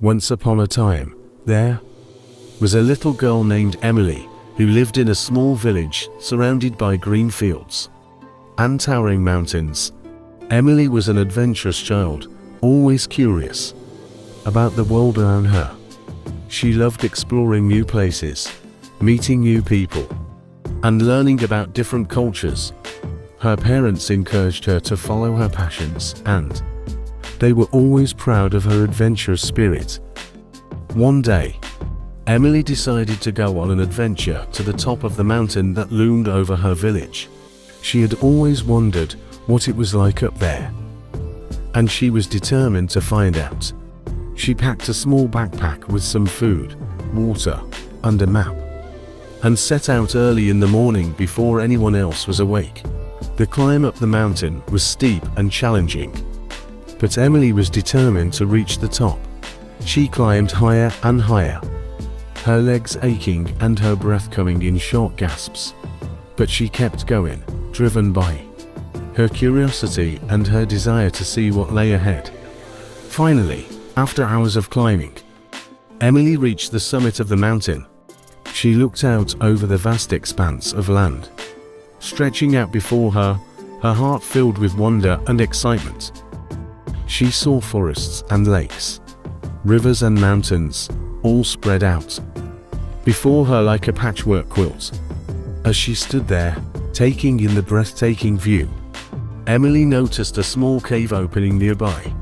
Once upon a time, there was a little girl named Emily who lived in a small village surrounded by green fields and towering mountains. Emily was an adventurous child, always curious about the world around her. She loved exploring new places, meeting new people, and learning about different cultures. Her parents encouraged her to follow her passions, and they were always proud of her adventurous spirit. One day, Emily decided to go on an adventure to the top of the mountain that loomed over her village. She had always wondered what it was like up there, and she was determined to find out. She packed a small backpack with some food, water, and a map, and set out early in the morning before anyone else was awake. The climb up the mountain was steep and challenging, but Emily was determined to reach the top. She climbed higher and higher, her legs aching and her breath coming in short gasps. But she kept going, driven by her curiosity and her desire to see what lay ahead. Finally, after hours of climbing, Emily reached the summit of the mountain. She looked out over the vast expanse of land stretching out before her, her heart filled with wonder and excitement. She saw forests and lakes, rivers and mountains, all spread out before her like a patchwork quilt. As she stood there, taking in the breathtaking view, Emily noticed a small cave opening nearby.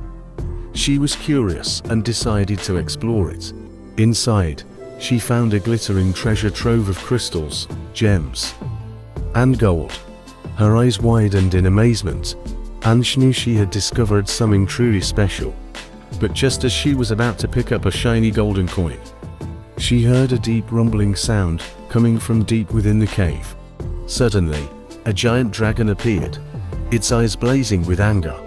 She was curious and decided to explore it. Inside, she found a glittering treasure trove of crystals, gems, and gold. Her eyes widened in amazement, and she knew she had discovered something truly special. But just as she was about to pick up a shiny golden coin, she heard a deep rumbling sound coming from deep within the cave. Suddenly, a giant dragon appeared, its eyes blazing with anger.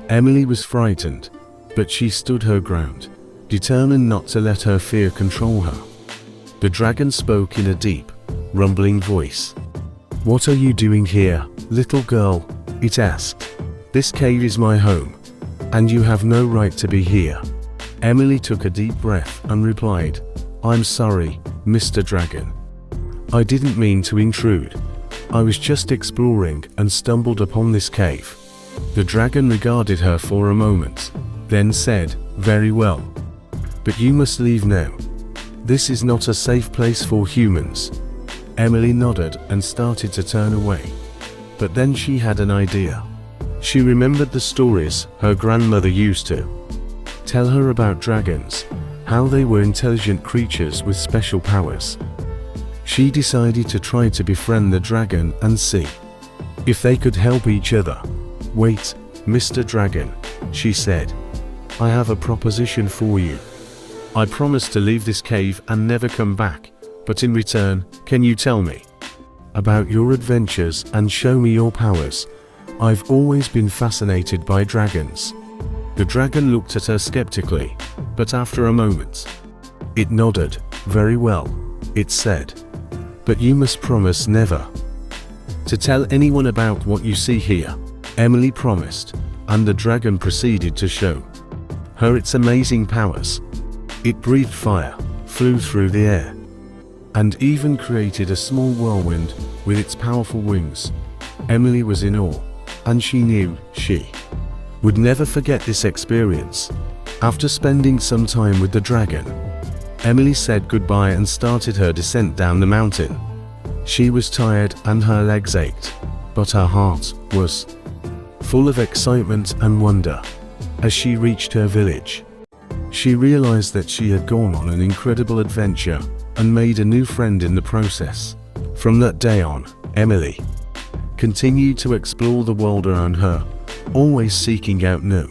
Emily was frightened, but she stood her ground, determined not to let her fear control her. The dragon spoke in a deep, rumbling voice. "What are you doing here, little girl?" it asked. "This cave is my home, and you have no right to be here." Emily took a deep breath and replied, "I'm sorry, Mr. Dragon. I didn't mean to intrude. I was just exploring and stumbled upon this cave." The dragon regarded her for a moment, then said, "Very well. But you must leave now. This is not a safe place for humans." Emily nodded and started to turn away. But then she had an idea. She remembered the stories her grandmother used to tell her about dragons, how they were intelligent creatures with special powers. She decided to try to befriend the dragon and see if they could help each other. "Wait, Mr. Dragon," she said. "I have a proposition for you. I promise to leave this cave and never come back, but in return, can you tell me about your adventures and show me your powers? I've always been fascinated by dragons." The dragon looked at her skeptically, but after a moment, it nodded. "Very well," it said. "But you must promise never to tell anyone about what you see here." Emily promised, and the dragon proceeded to show her its amazing powers. It breathed fire, flew through the air, and even created a small whirlwind with its powerful wings. Emily was in awe, and she knew she would never forget this experience. After spending some time with the dragon, Emily said goodbye and started her descent down the mountain. She was tired and her legs ached, but her heart was full of excitement and wonder. As she reached her village, she realized that she had gone on an incredible adventure and made a new friend in the process. From that day on, Emily continued to explore the world around her, always seeking out new